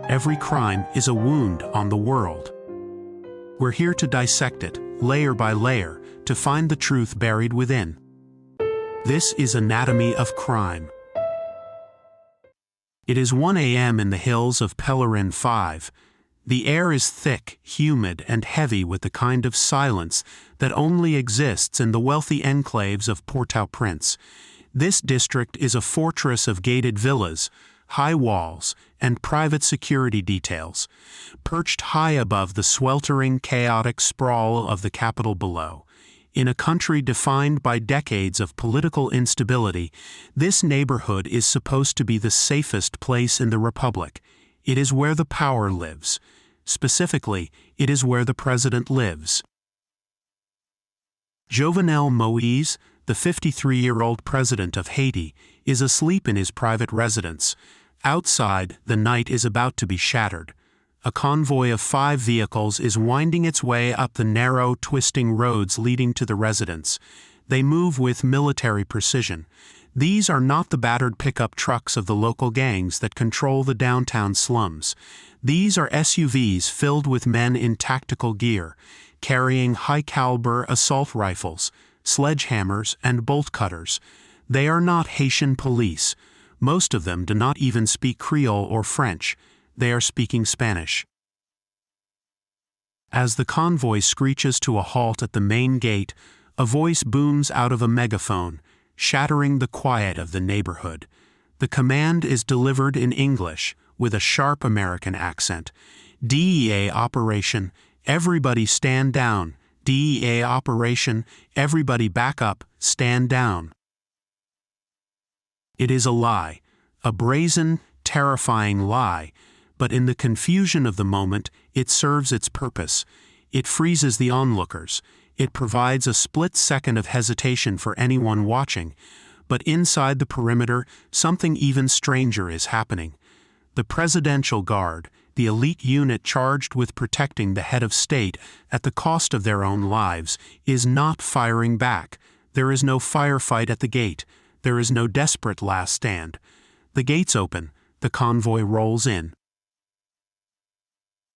Every crime is a wound on the world. We're here to dissect it, layer by layer, to find the truth buried within. This is Anatomy of Crime. It is 1 a.m. in the hills of Pelerin 5. The air is thick, humid, and heavy with the kind of silence that only exists in the wealthy enclaves of Port-au-Prince. This district is a fortress of gated villas, high walls, and private security details, perched high above the sweltering, chaotic sprawl of the capital below. In a country defined by decades of political instability, this neighborhood is supposed to be the safest place in the Republic. It is where the power lives. Specifically, it is where the president lives. Jovenel Moïse, the 53-year-old president of Haiti, is asleep in his private residence. Outside, the night is about to be shattered. A convoy of 5 vehicles is winding its way up the narrow, twisting roads leading to the residence. They move with military precision. These are not the battered pickup trucks of the local gangs that control the downtown slums. These are SUVs filled with men in tactical gear, carrying high-caliber assault rifles, sledgehammers, and bolt cutters. They are not Haitian police. Most of them do not even speak Creole or French. They are speaking Spanish. As the convoy screeches to a halt at the main gate, a voice booms out of a megaphone, shattering the quiet of the neighborhood. The command is delivered in English, with a sharp American accent. DEA operation, everybody stand down. DEA operation, everybody back up, stand down. It is a lie, a brazen, terrifying lie, but in the confusion of the moment, it serves its purpose. It freezes the onlookers. It provides a split second of hesitation for anyone watching. But inside the perimeter, something even stranger is happening. The Presidential Guard, the elite unit charged with protecting the head of state at the cost of their own lives, is not firing back. There is no firefight at the gate. There is no desperate last stand. The gates open. The convoy rolls in.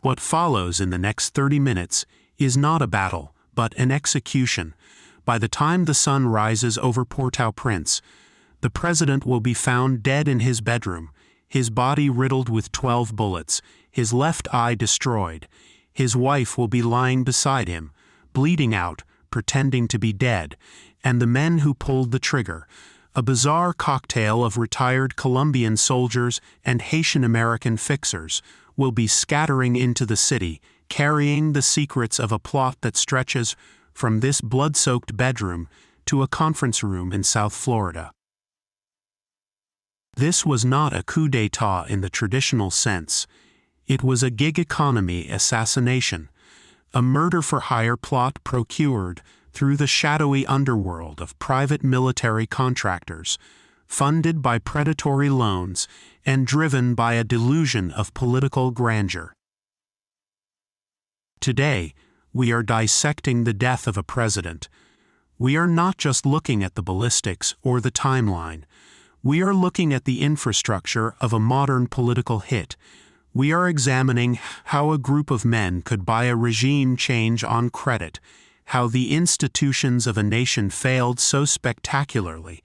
What follows in the next 30 minutes is not a battle, but an execution. By the time the sun rises over Port-au-Prince, the president will be found dead in his bedroom, his body riddled with 12 bullets, his left eye destroyed. His wife will be lying beside him, bleeding out, pretending to be dead, and the men who pulled the trigger, a bizarre cocktail of retired Colombian soldiers and Haitian-American fixers, will be scattering into the city, carrying the secrets of a plot that stretches from this blood-soaked bedroom to a conference room in South Florida. This was not a coup d'etat in the traditional sense. It was a gig economy assassination, a murder-for-hire plot procured through the shadowy underworld of private military contractors, funded by predatory loans and driven by a delusion of political grandeur. Today, we are dissecting the death of a president. We are not just looking at the ballistics or the timeline. We are looking at the infrastructure of a modern political hit. We are examining how a group of men could buy a regime change on credit, how the institutions of a nation failed so spectacularly,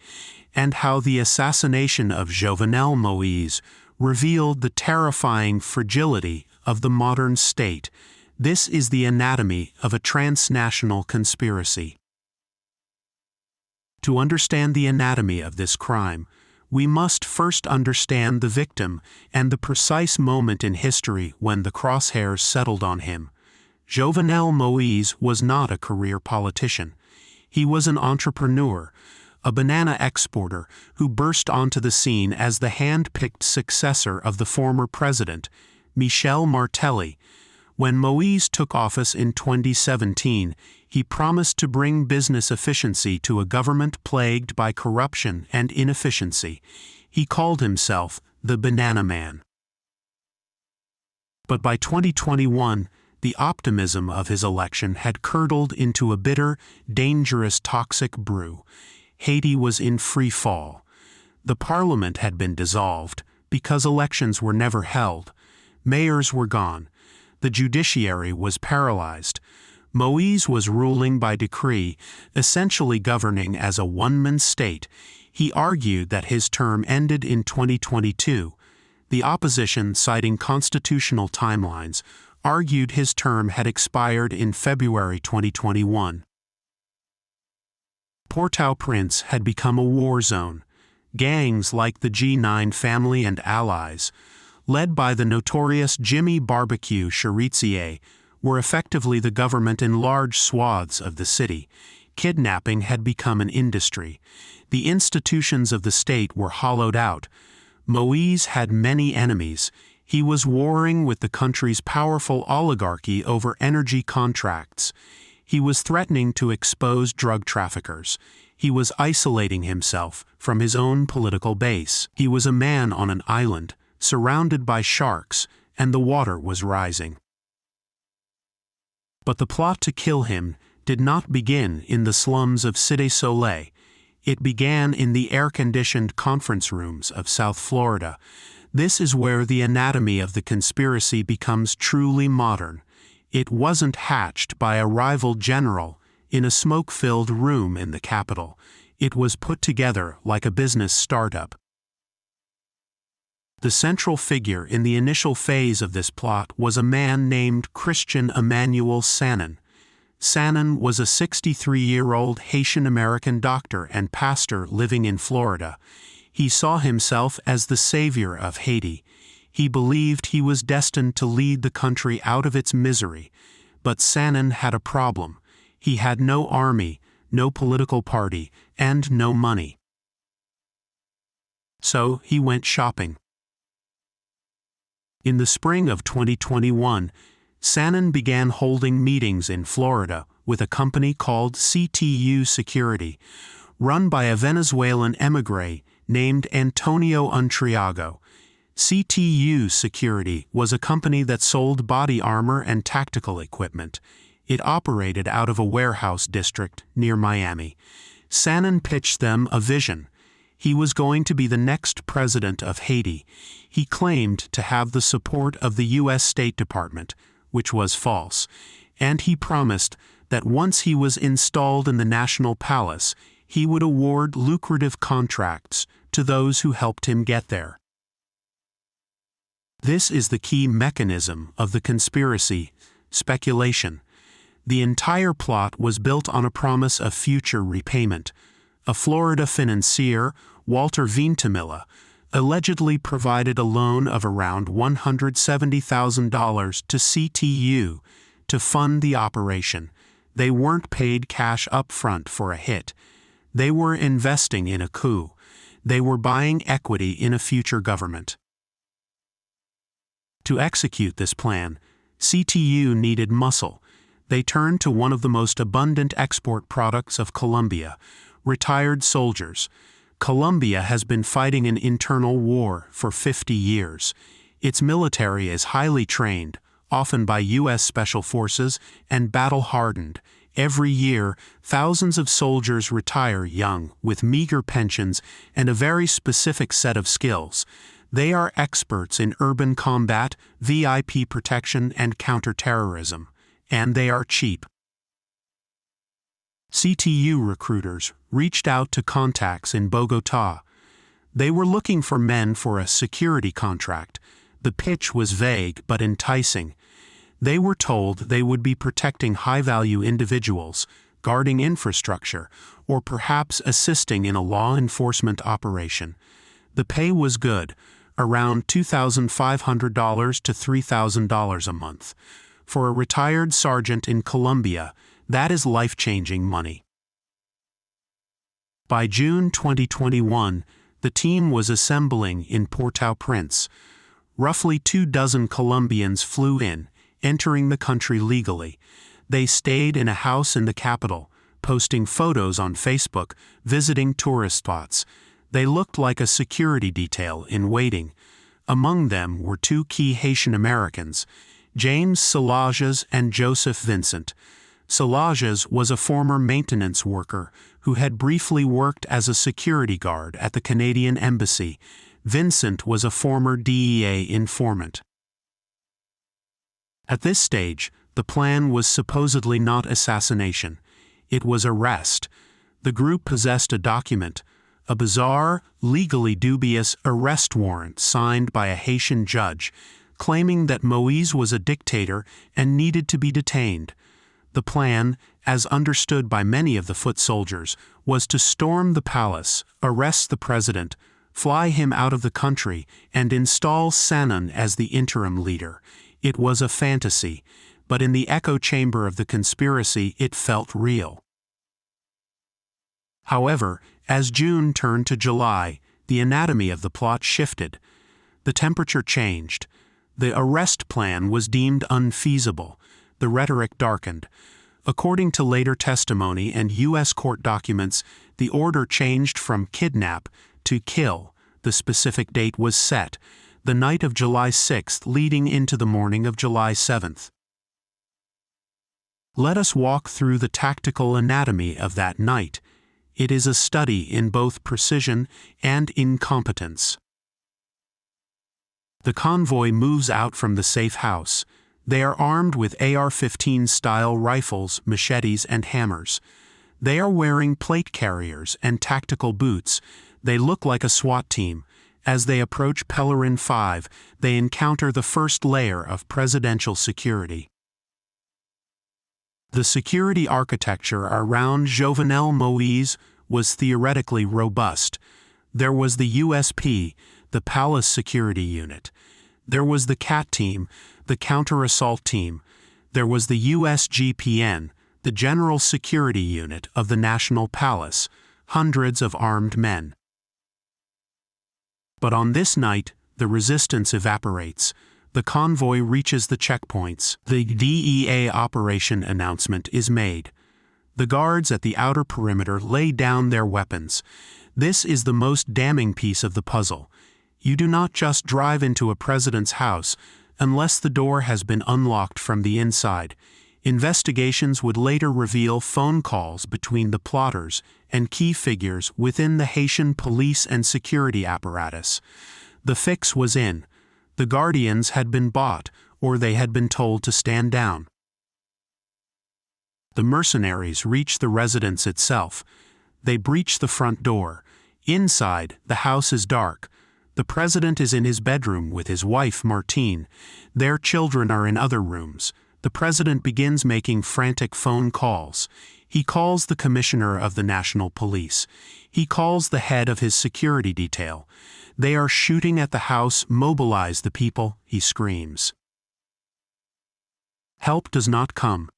and how the assassination of Jovenel Moïse revealed the terrifying fragility of the modern state. This is the anatomy of a transnational conspiracy. To understand the anatomy of this crime, we must first understand the victim and the precise moment in history when the crosshairs settled on him. Jovenel Moïse was not a career politician. He was an entrepreneur, a banana exporter who burst onto the scene as the hand-picked successor of the former president, Michel Martelly. When Moïse took office in 2017, he promised to bring business efficiency to a government plagued by corruption and inefficiency. He called himself the Banana Man. But by 2021, the optimism of his election had curdled into a bitter, dangerous, toxic brew. Haiti was in free fall. The parliament had been dissolved because elections were never held. Mayors were gone. The judiciary was paralyzed. Moïse was ruling by decree, essentially governing as a one-man state. He argued that his term ended in 2022. The opposition, citing constitutional timelines, argued his term had expired in February 2021. Port-au-Prince had become a war zone. Gangs like the G9 family and allies, led by the notorious Jimmy Barbecue Charitier, were effectively the government in large swaths of the city. Kidnapping had become an industry. The institutions of the state were hollowed out. Moïse had many enemies. He was warring with the country's powerful oligarchy over energy contracts. He was threatening to expose drug traffickers. He was isolating himself from his own political base. He was a man on an island, surrounded by sharks, and the water was rising. But the plot to kill him did not begin in the slums of Cité Soleil. It began in the air-conditioned conference rooms of South Florida. This is where the anatomy of the conspiracy becomes truly modern. It wasn't hatched by a rival general in a smoke-filled room in the capital. It was put together like a business startup. The central figure in the initial phase of this plot was a man named Christian Emmanuel Sanon. Sanon was a 63-year-old Haitian-American doctor and pastor living in Florida. He saw himself as the savior of Haiti. He believed he was destined to lead the country out of its misery. But Sanon had a problem. He had no army, no political party, and no money. So he went shopping. In the spring of 2021, Sanon began holding meetings in Florida with a company called CTU Security, run by a Venezuelan émigré named Antonio Untriago. CTU Security was a company that sold body armor and tactical equipment. It operated out of a warehouse district near Miami. Sanon pitched them a vision. He was going to be the next president of Haiti. He claimed to have the support of the U.S. State Department, which was false, and he promised that once he was installed in the National Palace, he would award lucrative contracts to those who helped him get there. This is the key mechanism of the conspiracy: speculation. The entire plot was built on a promise of future repayment. A Florida financier, Walter Vintimilla, allegedly provided a loan of around $170,000 to CTU to fund the operation. They weren't paid cash up front for a hit. They were investing in a coup. They were buying equity in a future government. To execute this plan, CTU needed muscle. They turned to one of the most abundant export products of Colombia: retired soldiers. Colombia has been fighting an internal war for 50 years. Its military is highly trained, often by U.S. Special Forces, and battle-hardened. Every year, thousands of soldiers retire young, with meager pensions and a very specific set of skills. They are experts in urban combat, VIP protection, and counterterrorism. And they are cheap. CTU recruiters reached out to contacts in Bogotá. They were looking for men for a security contract. The pitch was vague but enticing. They were told they would be protecting high-value individuals, guarding infrastructure, or perhaps assisting in a law enforcement operation. The pay was good, around $2,500 to $3,000 a month. For a retired sergeant in Colombia, that is life-changing money. By June 2021, the team was assembling in Port-au-Prince. Roughly 24 Colombians flew in, entering the country legally. They stayed in a house in the capital, posting photos on Facebook, visiting tourist spots. They looked like a security detail in waiting. Among them were two key Haitian Americans, James Salages and Joseph Vincent. Salages was a former maintenance worker who had briefly worked as a security guard at the Canadian Embassy. Vincent was a former DEA informant. At this stage, the plan was supposedly not assassination. It was arrest. The group possessed a document, a bizarre, legally dubious arrest warrant signed by a Haitian judge, claiming that Moïse was a dictator and needed to be detained. The plan, as understood by many of the foot soldiers, was to storm the palace, arrest the president, fly him out of the country, and install Sanon as the interim leader. It was a fantasy, but in the echo chamber of the conspiracy it felt real. However, as June turned to July, the anatomy of the plot shifted. The temperature changed. The arrest plan was deemed unfeasible. The rhetoric darkened. According to later testimony and U.S. court documents, the order changed from kidnap to kill. The specific date was set, the night of July 6th leading into the morning of July 7th. Let us walk through the tactical anatomy of that night. It is a study in both precision and incompetence. The convoy moves out from the safe house. They are armed with AR-15 style rifles, machetes, and hammers. They are wearing plate carriers and tactical boots. They look like a SWAT team. As they approach Pelerin 5, they encounter the first layer of presidential security. The security architecture around Jovenel Moïse was theoretically robust. There was the USP, the Palace Security Unit. There was the CAT team, the counter-assault team. There was the USGPN, the General Security Unit of the National Palace, hundreds of armed men. But on this night, the resistance evaporates. The convoy reaches the checkpoints. The DEA operation announcement is made. The guards at the outer perimeter lay down their weapons. This is the most damning piece of the puzzle. You do not just drive into a president's house unless the door has been unlocked from the inside. Investigations would later reveal phone calls between the plotters and key figures within the Haitian police and security apparatus. The fix was in. The guardians had been bought, or they had been told to stand down. The mercenaries reach the residence itself. They breach the front door. Inside, the house is dark. The president is in his bedroom with his wife, Martine. Their children are in other rooms. The president begins making frantic phone calls. He calls the commissioner of the National Police. He calls the head of his security detail. They are shooting at the house. Mobilize the people, he screams. Help does not come.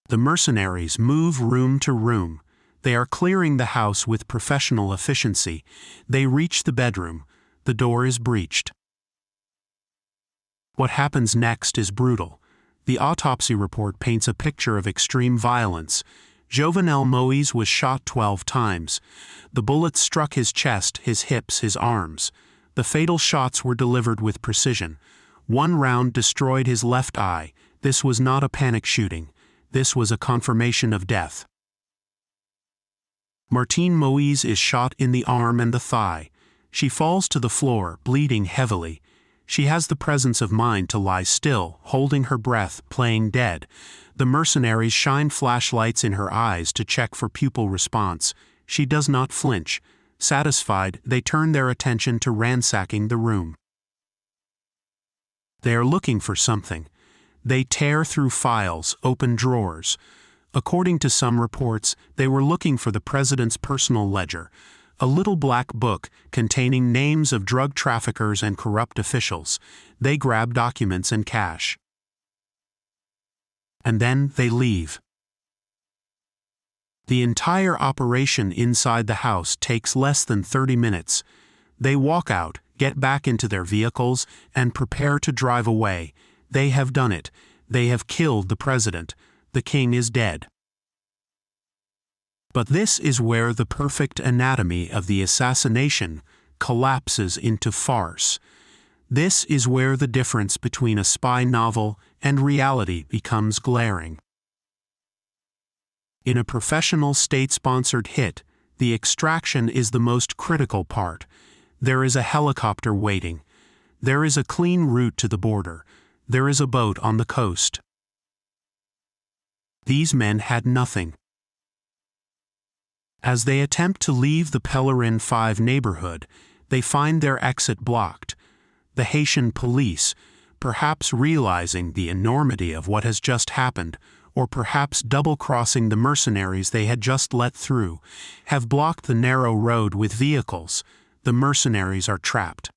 The mercenaries move room to room. They are clearing the house with professional efficiency. They reach the bedroom. The door is breached. What happens next is brutal. The autopsy report paints a picture of extreme violence. Jovenel Moïse was shot 12 times. The bullets struck his chest, his hips, his arms. The fatal shots were delivered with precision. One round destroyed his left eye. This was not a panic shooting. This was a confirmation of death. Martine Moïse is shot in the arm and the thigh. She falls to the floor, bleeding heavily. She has the presence of mind to lie still, holding her breath, playing dead. The mercenaries shine flashlights in her eyes to check for pupil response. She does not flinch. Satisfied, they turn their attention to ransacking the room. They are looking for something. They tear through files, open drawers. According to some reports, they were looking for the president's personal ledger, a little black book containing names of drug traffickers and corrupt officials. They grab documents and cash. And then they leave. The entire operation inside the house takes less than 30 minutes. They walk out, get back into their vehicles, and prepare to drive away. They have done it. They have killed the president. The king is dead. But this is where the perfect anatomy of the assassination collapses into farce. This is where the difference between a spy novel and reality becomes glaring. In a professional state-sponsored hit, the extraction is the most critical part. There is a helicopter waiting. There is a clean route to the border. There is a boat on the coast. These men had nothing. As they attempt to leave the Pèlerin 5 neighborhood, they find their exit blocked. The Haitian police, perhaps realizing the enormity of what has just happened, or perhaps double-crossing the mercenaries they had just let through, have blocked the narrow road with vehicles. The mercenaries are trapped.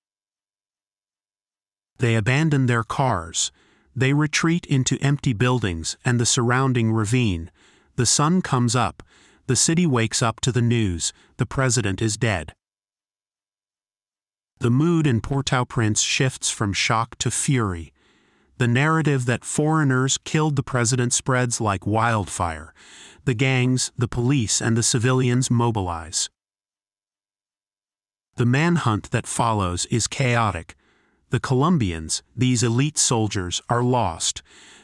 They abandon their cars. They retreat into empty buildings and the surrounding ravine. The sun comes up. The city wakes up to the news. The president is dead. The mood in Port-au-Prince shifts from shock to fury. The narrative that foreigners killed the president spreads like wildfire. The gangs, the police, and the civilians mobilize. The manhunt that follows is chaotic. The Colombians, these elite soldiers, are lost.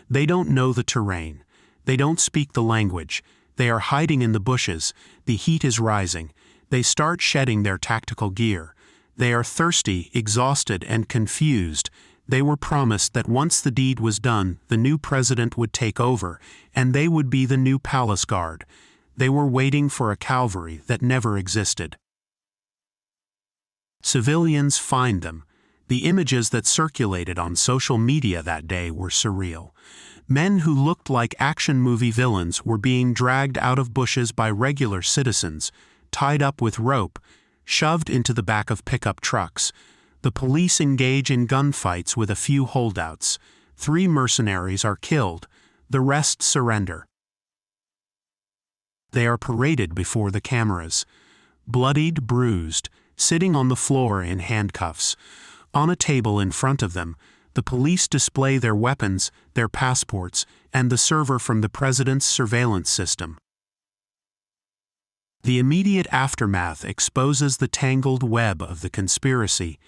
They don't know the terrain. They don't speak the language. They are hiding in the bushes. The heat is rising. They start shedding their tactical gear. They are thirsty, exhausted, and confused. They were promised that once the deed was done, the new president would take over, and they would be the new palace guard. They were waiting for a cavalry that never existed. Civilians find them. The images that circulated on social media that day were surreal. Men who looked like action movie villains were being dragged out of bushes by regular citizens, tied up with rope, shoved into the back of pickup trucks. The police engage in gunfights with a few holdouts. 3 mercenaries are killed. The rest surrender. They are paraded before the cameras. Bloodied, bruised, sitting on the floor in handcuffs. On a table in front of them, the police display their weapons, their passports, and the server from the president's surveillance system. The immediate aftermath exposes the tangled web of the conspiracy.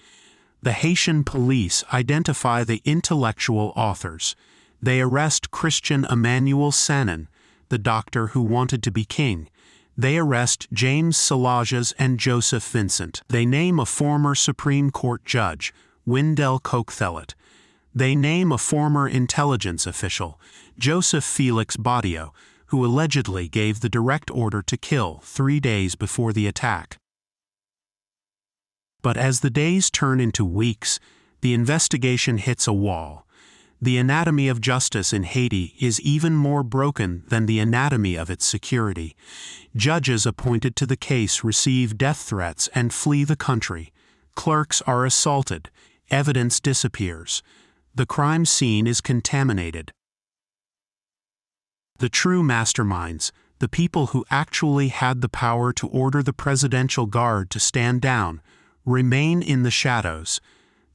The Haitian police identify the intellectual authors. They arrest Christian Emmanuel Sanin, the doctor who wanted to be king. They arrest James Salages and Joseph Vincent. They name a former Supreme Court judge, Wendell Coke-Thellet. They name a former intelligence official, Joseph Felix Badio, who allegedly gave the direct order to kill 3 days before the attack. But as the days turn into weeks, the investigation hits a wall. The anatomy of justice in Haiti is even more broken than the anatomy of its security. Judges appointed to the case receive death threats and flee the country. Clerks are assaulted. Evidence disappears. The crime scene is contaminated. The true masterminds, the people who actually had the power to order the presidential guard to stand down, remain in the shadows.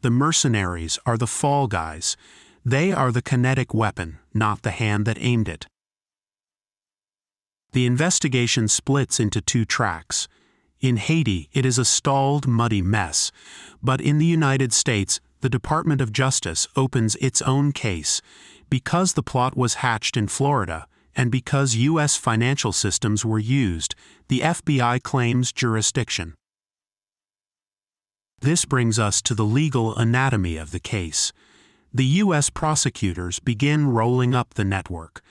The mercenaries are the fall guys. They are the kinetic weapon, not the hand that aimed it. The investigation splits into 2 tracks. In Haiti, it is a stalled, muddy mess. But in the United States, the Department of Justice opens its own case. Because the plot was hatched in Florida, and because U.S. financial systems were used, the FBI claims jurisdiction. This brings us to the legal anatomy of the case. The U.S. prosecutors begin rolling up the network.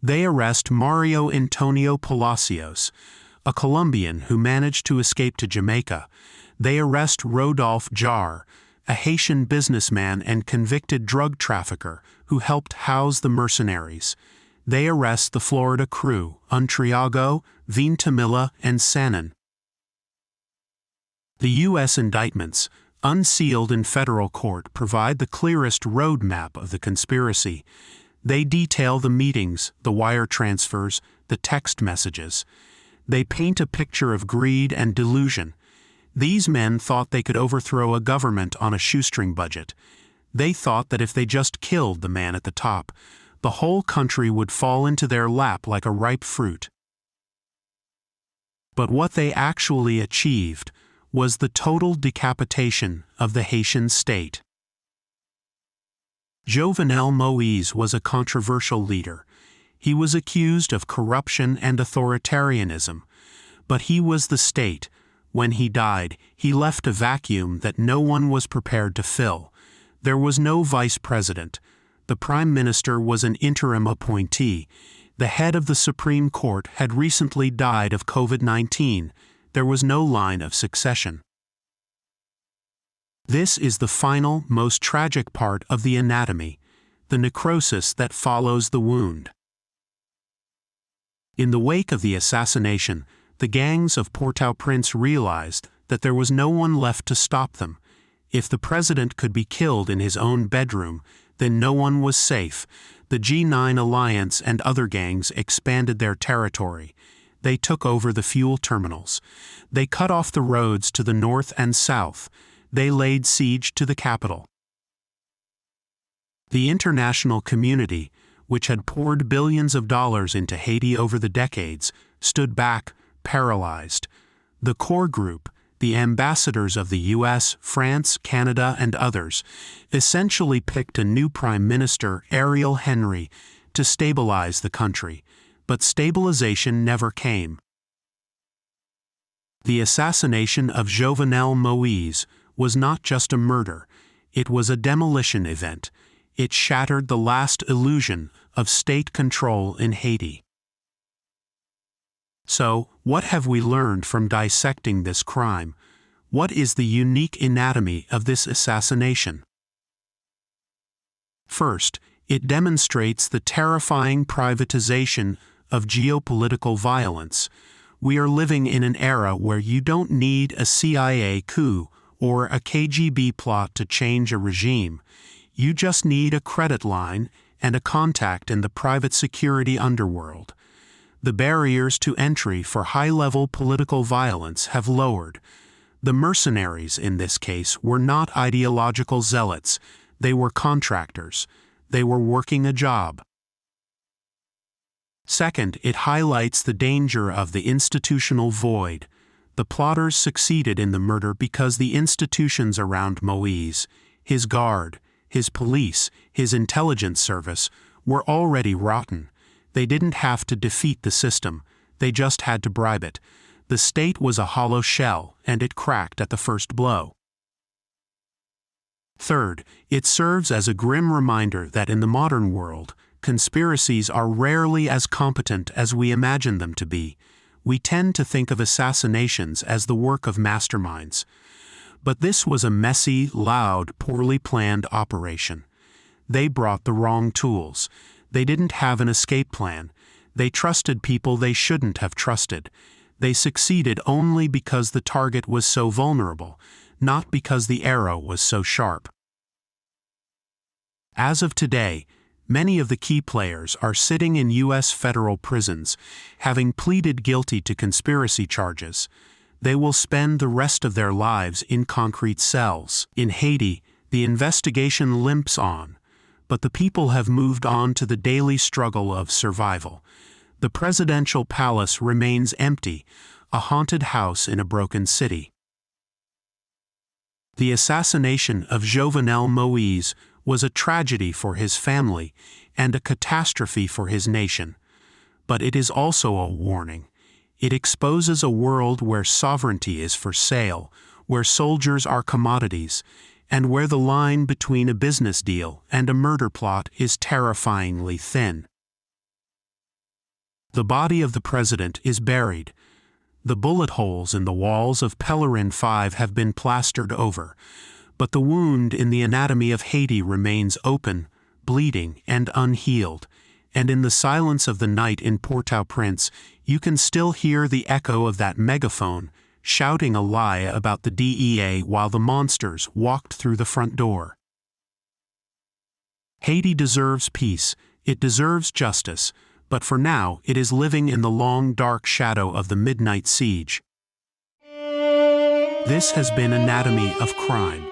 They arrest Mario Antonio Palacios, a Colombian who managed to escape to Jamaica. They arrest Rodolphe Jarre, a Haitian businessman and convicted drug trafficker who helped house the mercenaries. They arrest the Florida crew, Untriago, Vintimilla, and Sanin. The U.S. indictments, unsealed in federal court, provide the clearest roadmap of the conspiracy. They detail the meetings, the wire transfers, the text messages. They paint a picture of greed and delusion. These men thought they could overthrow a government on a shoestring budget. They thought that if they just killed the man at the top, the whole country would fall into their lap like a ripe fruit. But what they actually achieved was the total decapitation of the Haitian state. Jovenel Moïse was a controversial leader. He was accused of corruption and authoritarianism, but he was the state. When he died, he left a vacuum that no one was prepared to fill. There was no vice president. The prime minister was an interim appointee. The head of the Supreme Court had recently died of COVID-19. There was no line of succession. This is the final, most tragic part of the anatomy, the necrosis that follows the wound. In the wake of the assassination, the gangs of Port-au-Prince realized that there was no one left to stop them. If the president could be killed in his own bedroom, then no one was safe. The G9 alliance and other gangs expanded their territory. They took over the fuel terminals. They cut off the roads to the north and south. They laid siege to the capital. The international community, which had poured billions of dollars into Haiti over the decades, stood back, paralyzed. The core group, the ambassadors of the US, France, Canada, and others, essentially picked a new Prime Minister, Ariel Henry, to stabilize the country, but stabilization never came. The assassination of Jovenel Moïse was not just a murder, it was a demolition event. It shattered the last illusion of state control in Haiti. So, what have we learned from dissecting this crime? What is the unique anatomy of this assassination? First, it demonstrates the terrifying privatization of geopolitical violence. We are living in an era where you don't need a CIA coup or a KGB plot to change a regime. You just need a credit line and a contact in the private security underworld. The barriers to entry for high-level political violence have lowered. The mercenaries in this case were not ideological zealots. They were contractors. They were working a job. Second, it highlights the danger of the institutional void. The plotters succeeded in the murder because the institutions around Moïse, his guard, his police, his intelligence service, were already rotten. They didn't have to defeat the system, they just had to bribe it. The state was a hollow shell, and it cracked at the first blow. Third, it serves as a grim reminder that in the modern world, conspiracies are rarely as competent as we imagine them to be. We tend to think of assassinations as the work of masterminds. But this was a messy, loud, poorly planned operation. They brought the wrong tools. They didn't have an escape plan. They trusted people they shouldn't have trusted. They succeeded only because the target was so vulnerable, not because the arrow was so sharp. As of today, many of the key players are sitting in U.S. federal prisons, having pleaded guilty to conspiracy charges. They will spend the rest of their lives in concrete cells. In Haiti, the investigation limps on, but the people have moved on to the daily struggle of survival. The presidential palace remains empty, a haunted house in a broken city. The assassination of Jovenel Moïse was a tragedy for his family and a catastrophe for his nation. But it is also a warning. It exposes a world where sovereignty is for sale, where soldiers are commodities, and where the line between a business deal and a murder plot is terrifyingly thin. The body of the president is buried. The bullet holes in the walls of Pellerin 5 have been plastered over, but the wound in the anatomy of Haiti remains open, bleeding, and unhealed. And in the silence of the night in Port-au-Prince, you can still hear the echo of that megaphone shouting a lie about the DEA while the monsters walked through the front door. Haiti deserves peace, it deserves justice, but for now it is living in the long dark shadow of the midnight siege. This has been Anatomy of Crime,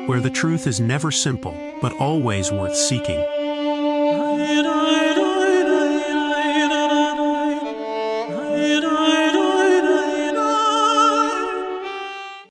where the truth is never simple, but always worth seeking.